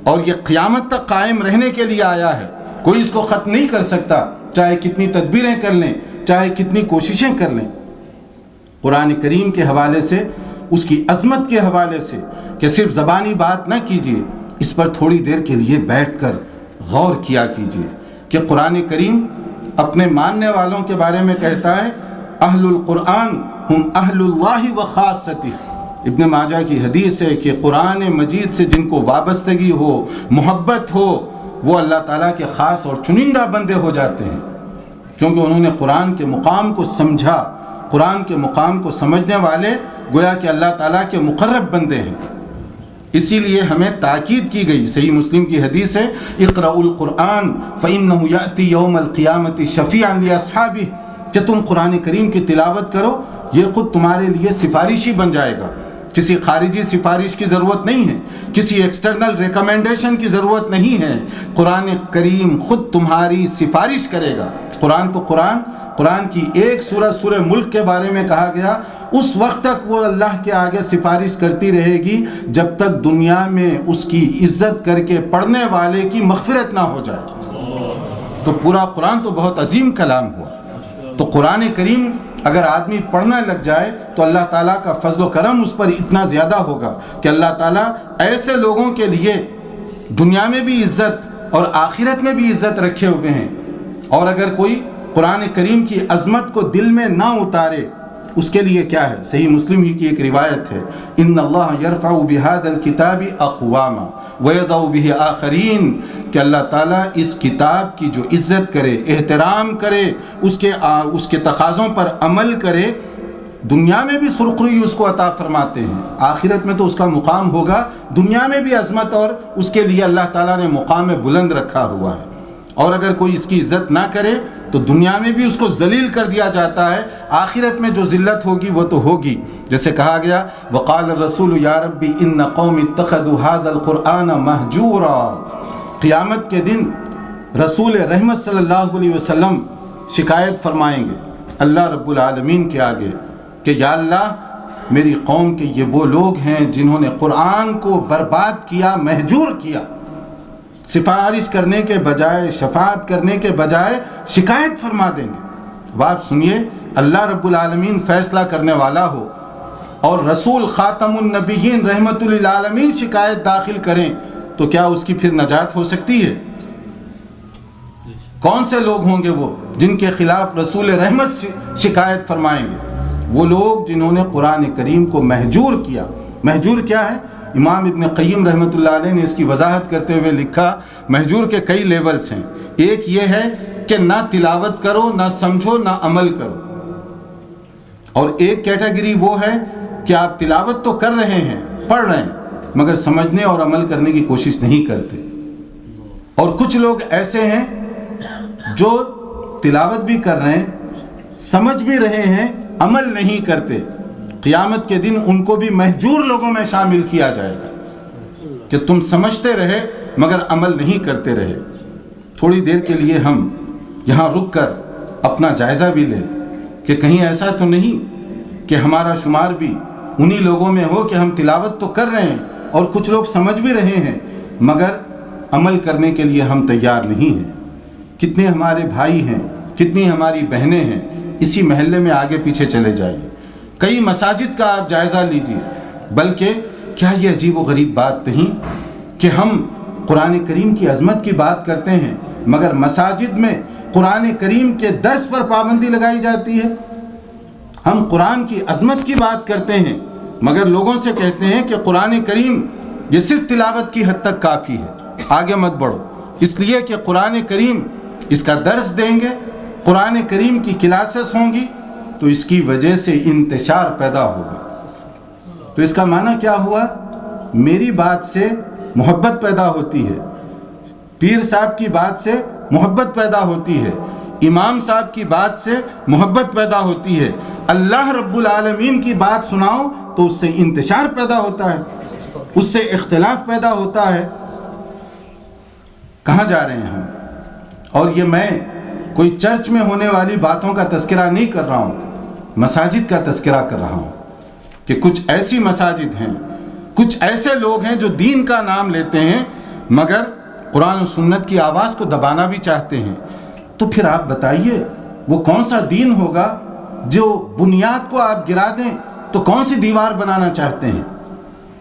اور یہ قیامت تک قائم رہنے کے لیے آیا ہے. کوئی اس کو ختم نہیں کر سکتا, چاہے کتنی تدبیریں کر لیں, چاہے کتنی کوششیں کر لیں. قرآن کریم کے حوالے سے, اس کی عظمت کے حوالے سے کہ صرف زبانی بات نہ کیجیے, اس پر تھوڑی دیر کے لیے بیٹھ کر غور کیا کیجیے کہ قرآن کریم اپنے ماننے والوں کے بارے میں کہتا ہے اہل القرآن ہم اہل اللہ و خاصتی. ابن ماجہ کی حدیث ہے کہ قرآن مجید سے جن کو وابستگی ہو, محبت ہو, وہ اللہ تعالیٰ کے خاص اور چنندہ بندے ہو جاتے ہیں, کیونکہ انہوں نے قرآن کے مقام کو سمجھا. قرآن کے مقام کو سمجھنے والے گویا کہ اللہ تعالیٰ کے مقرب بندے ہیں. اسی لیے ہمیں تاکید کی گئی. صحیح مسلم کی حدیث ہے اقرأوا القرآن فإنه يأتي يوم القیامة شفیعا لأصحابہ, کہ تم قرآن کریم کی تلاوت کرو, یہ خود تمہارے لیے سفارشی بن جائے گا. کسی خارجی سفارش کی ضرورت نہیں ہے, کسی ایکسٹرنل ریکمنڈیشن کی ضرورت نہیں ہے. قرآن کریم خود تمہاری سفارش کرے گا. قرآن تو قرآن کی ایک سورہ ملک کے بارے میں کہا گیا, اس وقت تک وہ اللہ کے آگے سفارش کرتی رہے گی جب تک دنیا میں اس کی عزت کر کے پڑھنے والے کی مغفرت نہ ہو جائے. تو پورا قرآن تو بہت عظیم کلام ہوا. تو قرآن کریم اگر آدمی پڑھنا لگ جائے تو اللہ تعالیٰ کا فضل و کرم اس پر اتنا زیادہ ہوگا کہ اللہ تعالیٰ ایسے لوگوں کے لیے دنیا میں بھی عزت اور آخرت میں بھی عزت رکھے ہوئے ہیں. اور اگر کوئی قرآن کریم کی عظمت کو دل میں نہ اتارے, اس کے لیے کیا ہے؟ صحیح مسلم ہی کی ایک روایت ہے ان اللہ یرفع بہذا الکتاب اقواما ویضع بہ آخرین, کہ اللہ تعالیٰ اس کتاب کی جو عزت کرے, احترام کرے, اس کے تقاضوں پر عمل کرے, دنیا میں بھی سرخروئی اس کو عطا فرماتے ہیں, آخرت میں تو اس کا مقام ہوگا, دنیا میں بھی عظمت اور اس کے لیے اللہ تعالیٰ نے مقام بلند رکھا ہوا ہے. اور اگر کوئی اس کی عزت نہ کرے تو دنیا میں بھی اس کو ذلیل کر دیا جاتا ہے, آخرت میں جو ذلت ہوگی وہ تو ہوگی. جیسے کہا گیا وقال الرسول یا ربی ان قوم اتخذوا هذا القرآن مہجورا. قیامت کے دن رسول رحمت صلی اللہ علیہ وسلم شکایت فرمائیں گے اللہ رب العالمین کے آگے کہ یا اللہ میری قوم کے یہ وہ لوگ ہیں جنہوں نے قرآن کو برباد کیا, مہجور کیا. سفارش کرنے کے بجائے، شفاعت کرنے کے بجائے شکایت فرما دیں گے۔ اب آپ سنیے، اللہ رب العالمین فیصلہ کرنے والا ہو اور رسول خاتم النبیین رحمت للعالمین شکایت داخل کریں تو کیا اس کی پھر نجات ہو سکتی ہے؟ کون سے لوگ ہوں گے وہ جن کے خلاف رسول رحمت شکایت فرمائیں گے؟ وہ لوگ جنہوں نے قرآن کریم کو مہجور کیا۔ مہجور کیا ہے؟ امام ابن قیم رحمۃ اللہ علیہ نے اس کی وضاحت کرتے ہوئے لکھا، مہجور کے کئی لیولز ہیں۔ ایک یہ ہے کہ نہ تلاوت کرو، نہ سمجھو، نہ عمل کرو، اور ایک کیٹیگری وہ ہے کہ آپ تلاوت تو کر رہے ہیں، پڑھ رہے ہیں، مگر سمجھنے اور عمل کرنے کی کوشش نہیں کرتے۔ اور کچھ لوگ ایسے ہیں جو تلاوت بھی کر رہے ہیں، سمجھ بھی رہے ہیں، عمل نہیں کرتے۔ قیامت کے دن ان کو بھی مہجور لوگوں میں شامل کیا جائے گا کہ تم سمجھتے رہے مگر عمل نہیں کرتے رہے۔ تھوڑی دیر کے لیے ہم یہاں رک کر اپنا جائزہ بھی لیں کہ کہیں ایسا تو نہیں کہ ہمارا شمار بھی انہی لوگوں میں ہو کہ ہم تلاوت تو کر رہے ہیں اور کچھ لوگ سمجھ بھی رہے ہیں مگر عمل کرنے کے لیے ہم تیار نہیں ہیں۔ کتنے ہمارے بھائی ہیں، کتنی ہماری بہنیں ہیں، اسی محلے میں آگے پیچھے چلے جائیے، کئی مساجد کا آپ جائزہ لیجئے۔ بلکہ کیا یہ عجیب و غریب بات نہیں کہ ہم قرآن کریم کی عظمت کی بات کرتے ہیں مگر مساجد میں قرآن کریم کے درس پر پابندی لگائی جاتی ہے؟ ہم قرآن کی عظمت کی بات کرتے ہیں مگر لوگوں سے کہتے ہیں کہ قرآن کریم یہ صرف تلاوت کی حد تک کافی ہے، آگے مت بڑھو، اس لیے کہ قرآن کریم اس کا درس دیں گے، قرآن کریم کی کلاسز ہوں گی تو اس کی وجہ سے انتشار پیدا ہوگا۔ تو اس کا معنی کیا ہوا؟ میری بات سے محبت پیدا ہوتی ہے، پیر صاحب کی بات سے محبت پیدا ہوتی ہے، امام صاحب کی بات سے محبت پیدا ہوتی ہے، اللہ رب العالمین کی بات سناؤ تو اس سے انتشار پیدا ہوتا ہے، اس سے اختلاف پیدا ہوتا ہے۔ کہاں جا رہے ہیں ہم؟ اور یہ میں کوئی چرچ میں ہونے والی باتوں کا تذکرہ نہیں کر رہا ہوں، مساجد کا تذکرہ کر رہا ہوں کہ کچھ ایسی مساجد ہیں، کچھ ایسے لوگ ہیں جو دین کا نام لیتے ہیں مگر قرآن و سنت کی آواز کو دبانا بھی چاہتے ہیں۔ تو پھر آپ بتائیے وہ کون سا دین ہوگا جو بنیاد کو آپ گرا دیں تو کون سی دیوار بنانا چاہتے ہیں؟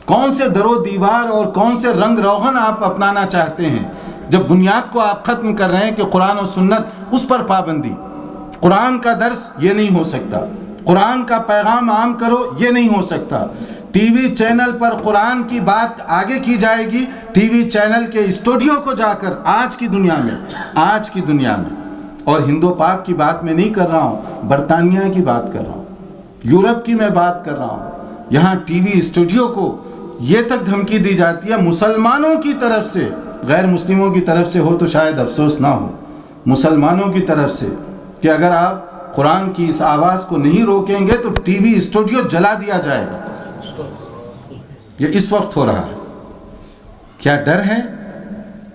کون سے در و دیوار اور کون سے رنگ روغن آپ اپنانا چاہتے ہیں جب بنیاد کو آپ ختم کر رہے ہیں کہ قرآن و سنت اس پر پابندی، قرآن کا درس یہ نہیں ہو سکتا، قرآن کا پیغام عام کرو یہ نہیں ہو سکتا، ٹی وی چینل پر قرآن کی بات آگے کی جائے گی، ٹی وی چینل کے اسٹوڈیو کو جا کر آج کی دنیا میں اور ہندو پاک کی بات میں نہیں کر رہا ہوں، برطانیہ کی بات کر رہا ہوں، یورپ کی میں بات کر رہا ہوں، یہاں ٹی وی اسٹوڈیو کو یہ تک دھمکی دی جاتی ہے مسلمانوں کی طرف سے، غیر مسلموں کی طرف سے ہو تو شاید افسوس نہ ہو، مسلمانوں کی طرف سے، کہ اگر آپ قرآن کی اس آواز کو نہیں روکیں گے تو ٹی وی اسٹوڈیو جلا دیا جائے گا۔ یہ اس وقت ہو رہا ہے۔ کیا ڈر ہے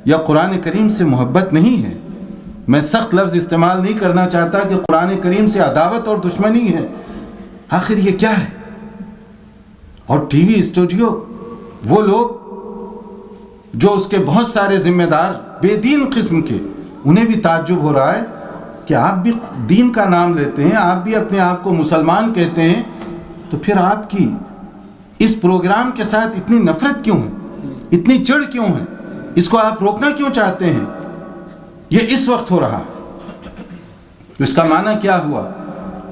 یا قرآن کریم سے محبت نہیں ہے؟ میں سخت لفظ استعمال نہیں کرنا چاہتا کہ قرآن کریم سے عداوت اور دشمنی ہے، آخر یہ کیا ہے؟ اور ٹی وی اسٹوڈیو، وہ لوگ جو اس کے بہت سارے ذمہ دار بے دین قسم کے، انہیں بھی تعجب ہو رہا ہے کہ آپ بھی دین کا نام لیتے ہیں، آپ بھی اپنے آپ کو مسلمان کہتے ہیں، تو پھر آپ کی اس پروگرام کے ساتھ اتنی نفرت کیوں ہے، اتنی چڑ کیوں ہے، اس کو آپ روکنا کیوں چاہتے ہیں؟ یہ اس وقت ہو رہا۔ اس کا معنی کیا ہوا؟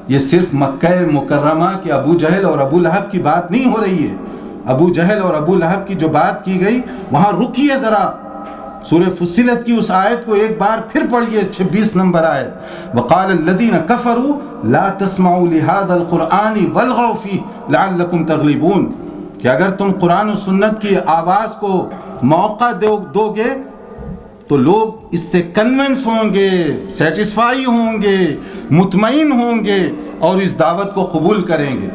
یہ صرف مکہ مکرمہ کے ابو جہل اور ابو لہب کی بات نہیں ہو رہی ہے۔ ابو جہل اور ابو لہب کی جو بات کی گئی وہاں رکیے ذرا، سورہ فصلت کی اس آیت کو ایک بار پھر پڑھیے، 26 نمبر آیت، وقال الذین کفروا لا تسمعوا لهذا القرآن والغوا فیہ لعلکم تغلبون، کہ اگر تم قرآن و سنت کی آواز کو موقع دو گے تو لوگ اس سے کنونس ہوں گے، سیٹسفائی ہوں گے، مطمئن ہوں گے اور اس دعوت کو قبول کریں گے۔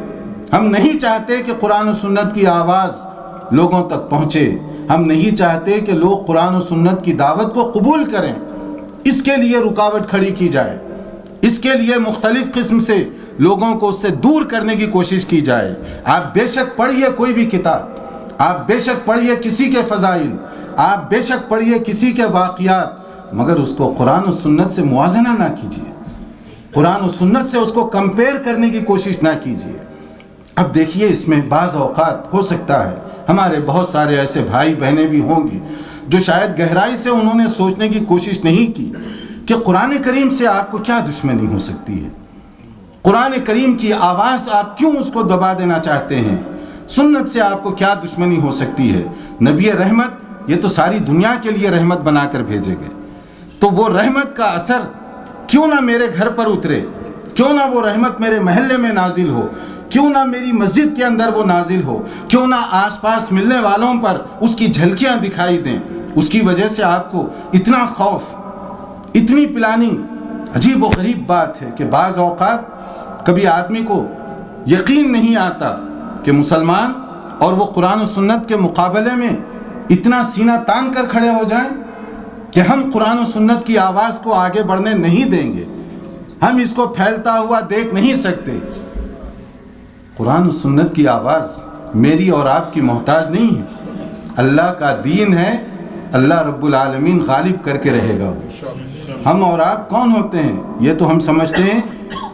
ہم نہیں چاہتے کہ قرآن و سنت کی آواز لوگوں تک پہنچے، ہم نہیں چاہتے کہ لوگ قرآن و سنت کی دعوت کو قبول کریں، اس کے لیے رکاوٹ کھڑی کی جائے، اس کے لیے مختلف قسم سے لوگوں کو اس سے دور کرنے کی کوشش کی جائے۔ آپ بے شک پڑھیے کوئی بھی کتاب، آپ بے شک پڑھیے کسی کے فضائل، آپ بے شک پڑھیے کسی کے واقعات، مگر اس کو قرآن و سنت سے موازنہ نہ کیجیے، قرآن و سنت سے اس کو کمپیئر کرنے کی کوشش نہ کیجیے۔ اب دیکھیے اس میں بعض اوقات ہو سکتا ہے ہمارے بہت سارے ایسے بھائی بہنیں بھی ہوں گی جو شاید گہرائی سے انہوں نے سوچنے کی کوشش نہیں کی کہ قرآن کریم سے آپ کو کیا دشمنی ہو سکتی ہے، قرآن کریم کی آواز آپ کیوں اس کو دبا دینا چاہتے ہیں، سنت سے آپ کو کیا دشمنی ہو سکتی ہے۔ نبی رحمت یہ تو ساری دنیا کے لیے رحمت بنا کر بھیجے گئے، تو وہ رحمت کا اثر کیوں نہ میرے گھر پر اترے، کیوں نہ وہ رحمت میرے محلے میں نازل ہو، کیوں نہ میری مسجد کے اندر وہ نازل ہو، کیوں نہ آس پاس ملنے والوں پر اس کی جھلکیاں دکھائی دیں۔ اس کی وجہ سے آپ کو اتنا خوف، اتنی پلاننگ۔ عجیب و غریب بات ہے کہ بعض اوقات کبھی آدمی کو یقین نہیں آتا کہ مسلمان اور وہ قرآن و سنت کے مقابلے میں اتنا سینہ تان کر کھڑے ہو جائیں کہ ہم قرآن و سنت کی آواز کو آگے بڑھنے نہیں دیں گے، ہم اس کو پھیلتا ہوا دیکھ نہیں سکتے۔ قرآن و سنت کی آواز میری اور آپ کی محتاج نہیں ہے، اللہ کا دین ہے، اللہ رب العالمین غالب کر کے رہے گا۔ ہم اور آپ کون ہوتے ہیں؟ یہ تو ہم سمجھتے ہیں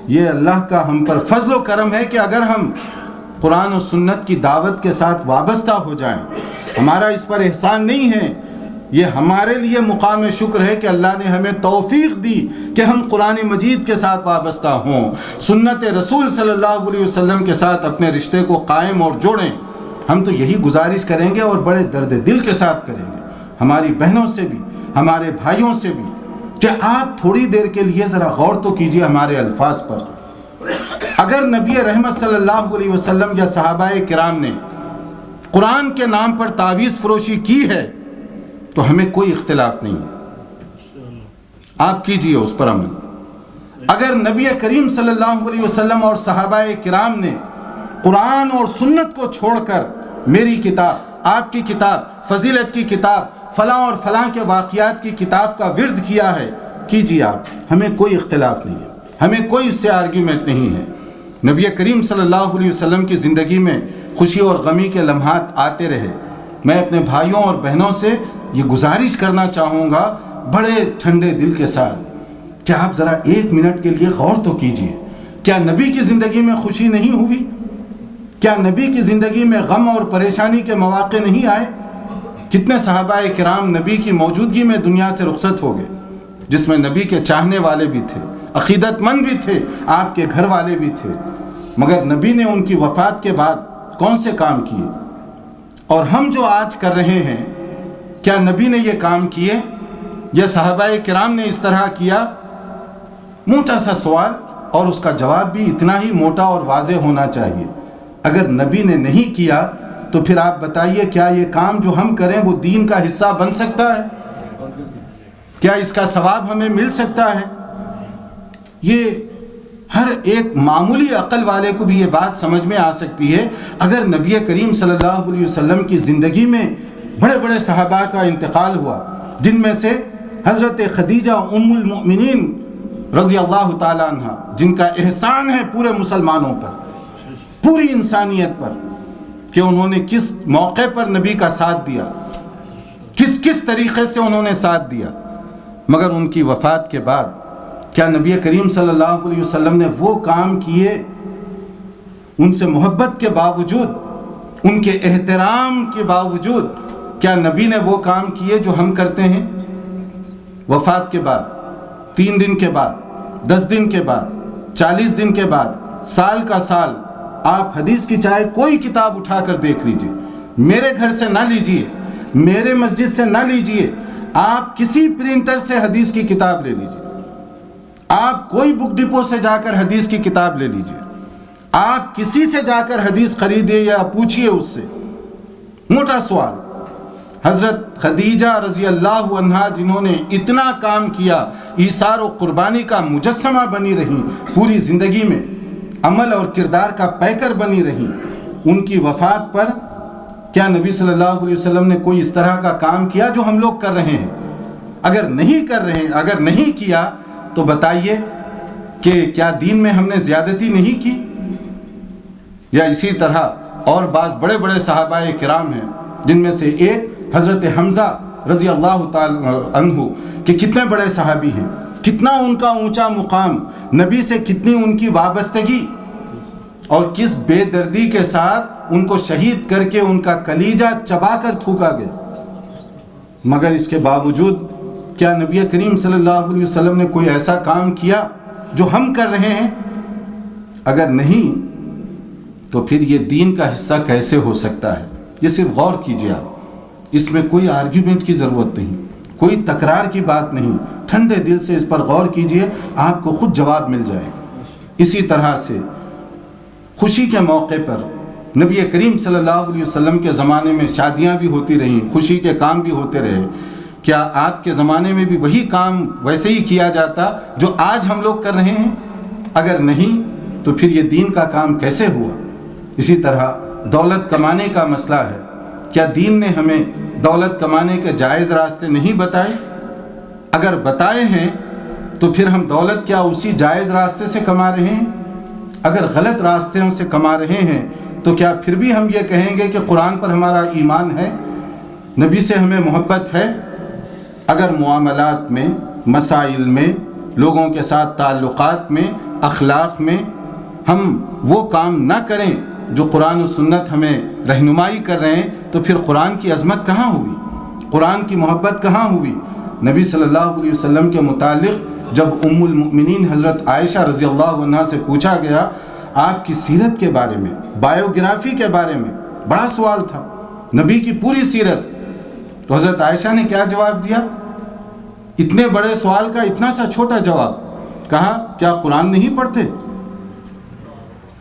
یہ اللہ کا ہم پر فضل و کرم ہے کہ اگر ہم قرآن و سنت کی دعوت کے ساتھ وابستہ ہو جائیں، ہمارا اس پر احسان نہیں ہے، یہ ہمارے لیے مقام شکر ہے کہ اللہ نے ہمیں توفیق دی کہ ہم قرآن مجید کے ساتھ وابستہ ہوں، سنت رسول صلی اللہ علیہ وسلم کے ساتھ اپنے رشتے کو قائم اور جوڑیں۔ ہم تو یہی گزارش کریں گے اور بڑے درد دل کے ساتھ کریں گے، ہماری بہنوں سے بھی، ہمارے بھائیوں سے بھی، کہ آپ تھوڑی دیر کے لیے ذرا غور تو کیجئے ہمارے الفاظ پر۔ اگر نبی رحمت صلی اللہ علیہ وسلم یا صحابہ کرام نے قرآن کے نام پر تعویذ فروشی کی ہے تو ہمیں کوئی اختلاف نہیں ہے، آپ کیجئے اس پر عمل۔ اگر نبی کریم صلی اللہ علیہ وسلم اور صحابہ کرام نے قرآن اور سنت کو چھوڑ کر میری کتاب، آپ کی کتاب، فضیلت کی کتاب، فلاں اور فلاں کے واقعات کی کتاب کا ورد کیا ہے، کیجئے آپ، ہمیں کوئی اختلاف نہیں ہے، ہمیں کوئی اس سے آرگیومنٹ نہیں ہے۔ نبی کریم صلی اللہ علیہ وسلم کی زندگی میں خوشی اور غمی کے لمحات آتے رہے۔ میں اپنے بھائیوں اور بہنوں سے یہ گزارش کرنا چاہوں گا بڑے ٹھنڈے دل کے ساتھ کہ آپ ذرا ایک منٹ کے لیے غور تو کیجئے، کیا نبی کی زندگی میں خوشی نہیں ہوئی؟ کیا نبی کی زندگی میں غم اور پریشانی کے مواقع نہیں آئے؟ کتنے صحابہ کرام نبی کی موجودگی میں دنیا سے رخصت ہو گئے، جس میں نبی کے چاہنے والے بھی تھے، عقیدت مند بھی تھے، آپ کے گھر والے بھی تھے، مگر نبی نے ان کی وفات کے بعد کون سے کام کیے؟ اور ہم جو آج کر رہے ہیں، کیا نبی نے یہ کام کیے یا صحابہ کرام نے اس طرح کیا؟ موٹا سا سوال، اور اس کا جواب بھی اتنا ہی موٹا اور واضح ہونا چاہیے۔ اگر نبی نے نہیں کیا تو پھر آپ بتائیے کیا یہ کام جو ہم کریں وہ دین کا حصہ بن سکتا ہے؟ کیا اس کا ثواب ہمیں مل سکتا ہے؟ یہ ہر ایک معمولی عقل والے کو بھی یہ بات سمجھ میں آ سکتی ہے۔ اگر نبی کریم صلی اللہ علیہ وسلم کی زندگی میں بڑے بڑے صحابہ کا انتقال ہوا، جن میں سے حضرت خدیجہ ام المؤمنین رضی اللہ تعالیٰ عنہ، جن کا احسان ہے پورے مسلمانوں پر، پوری انسانیت پر، کہ انہوں نے کس موقع پر نبی کا ساتھ دیا، کس طریقے سے انہوں نے ساتھ دیا، مگر ان کی وفات کے بعد کیا نبی کریم صلی اللہ علیہ وسلم نے وہ کام کیے؟ ان سے محبت کے باوجود، ان کے احترام کے باوجود، کیا نبی نے وہ کام کیے جو ہم کرتے ہیں؟ وفات کے بعد، 3 دن کے بعد، 10 دن کے بعد، 40 دن کے بعد، سال کا سال، آپ حدیث کی چاہے کوئی کتاب اٹھا کر دیکھ لیجئے، میرے گھر سے نہ لیجئے، میرے مسجد سے نہ لیجئے، آپ کسی پرنٹر سے حدیث کی کتاب لے لیجئے، آپ کوئی بک ڈپو سے جا کر حدیث کی کتاب لے لیجئے، آپ کسی سے جا کر حدیث خریدے یا پوچھئے اس سے۔ موٹا سوال، حضرت خدیجہ رضی اللہ عنہا جنہوں نے اتنا کام کیا، ایثار و قربانی کا مجسمہ بنی رہی پوری زندگی میں، عمل اور کردار کا پیکر بنی رہی، ان کی وفات پر کیا نبی صلی اللہ علیہ وسلم نے کوئی اس طرح کا کام کیا جو ہم لوگ کر رہے ہیں؟ اگر نہیں کر رہے ہیں، اگر نہیں کیا تو بتائیے کہ کیا دین میں ہم نے زیادتی نہیں کی؟ یا اسی طرح اور بعض بڑے بڑے صحابہ کرام ہیں، جن میں سے ایک حضرت حمزہ رضی اللہ تعالی عنہ کہ کتنے بڑے صحابی ہیں، کتنا ان کا اونچا مقام، نبی سے کتنی ان کی وابستگی، اور کس بے دردی کے ساتھ ان کو شہید کر کے ان کا کلیجہ چبا کر تھوکا گیا۔ مگر اس کے باوجود کیا نبی کریم صلی اللہ علیہ وسلم نے کوئی ایسا کام کیا جو ہم کر رہے ہیں؟ اگر نہیں تو پھر یہ دین کا حصہ کیسے ہو سکتا ہے؟ یہ صرف غور کیجیے آپ، اس میں کوئی آرگیومنٹ کی ضرورت نہیں، کوئی تکرار کی بات نہیں، ٹھنڈے دل سے اس پر غور کیجیے، آپ کو خود جواب مل جائے گا۔ اسی طرح سے خوشی کے موقع پر نبی کریم صلی اللہ علیہ وسلم کے زمانے میں شادیاں بھی ہوتی رہیں، خوشی کے کام بھی ہوتے رہے، کیا آپ کے زمانے میں بھی وہی کام ویسے ہی کیا جاتا جو آج ہم لوگ کر رہے ہیں؟ اگر نہیں تو پھر یہ دین کا کام کیسے ہوا؟ اسی طرح دولت کمانے کا مسئلہ ہے، کیا دین نے ہمیں دولت کمانے کے جائز راستے نہیں بتائے؟ اگر بتائے ہیں تو پھر ہم دولت کیا اسی جائز راستے سے کما رہے ہیں؟ اگر غلط راستوں سے کما رہے ہیں تو کیا پھر بھی ہم یہ کہیں گے کہ قرآن پر ہمارا ایمان ہے، نبی سے ہمیں محبت ہے؟ اگر معاملات میں، مسائل میں، لوگوں کے ساتھ تعلقات میں، اخلاق میں ہم وہ کام نہ کریں جو قرآن و سنت ہمیں رہنمائی کر رہے ہیں، تو پھر قرآن کی عظمت کہاں ہوئی؟ قرآن کی محبت کہاں ہوئی؟ نبی صلی اللہ علیہ وسلم کے متعلق جب ام المؤمنین حضرت عائشہ رضی اللہ عنہا سے پوچھا گیا آپ کی سیرت کے بارے میں، بایوگرافی کے بارے میں، بڑا سوال تھا، نبی کی پوری سیرت، تو حضرت عائشہ نے کیا جواب دیا؟ اتنے بڑے سوال کا اتنا سا چھوٹا جواب، کہا کیا قرآن نہیں پڑھتے؟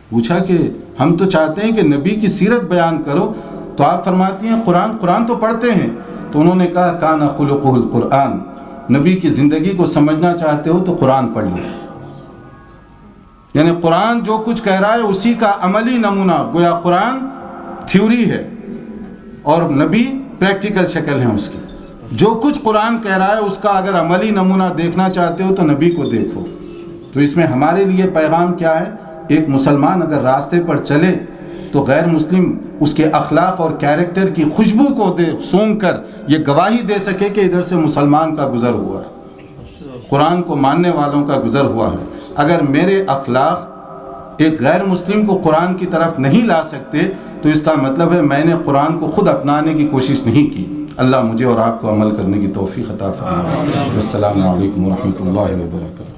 پوچھا کہ ہم تو چاہتے ہیں کہ نبی کی سیرت بیان کرو، تو آپ فرماتی ہیں قرآن تو پڑھتے ہیں۔ تو انہوں نے کہا کان خلقہ القرآن، نبی کی زندگی کو سمجھنا چاہتے ہو تو قرآن پڑھ لو، یعنی قرآن جو کچھ کہہ رہا ہے اسی کا عملی نمونہ، گویا قرآن تھیوری ہے اور نبی پریکٹیکل شکل ہے اس کی، جو کچھ قرآن کہہ رہا ہے اس کا اگر عملی نمونہ دیکھنا چاہتے ہو تو نبی کو دیکھو۔ تو اس میں ہمارے لیے پیغام کیا ہے؟ ایک مسلمان اگر راستے پر چلے تو غیر مسلم اس کے اخلاق اور کیریکٹر کی خوشبو کو سونگھ کر یہ گواہی دے سکے کہ ادھر سے مسلمان کا گزر ہوا ہے، قرآن کو ماننے والوں کا گزر ہوا ہے۔ اگر میرے اخلاق ایک غیر مسلم کو قرآن کی طرف نہیں لا سکتے تو اس کا مطلب ہے میں نے قرآن کو خود اپنانے کی کوشش نہیں کی۔ اللہ مجھے اور آپ کو عمل کرنے کی توفیق عطا فرمائے۔ السلام علیکم ورحمۃ اللہ وبرکاتہ۔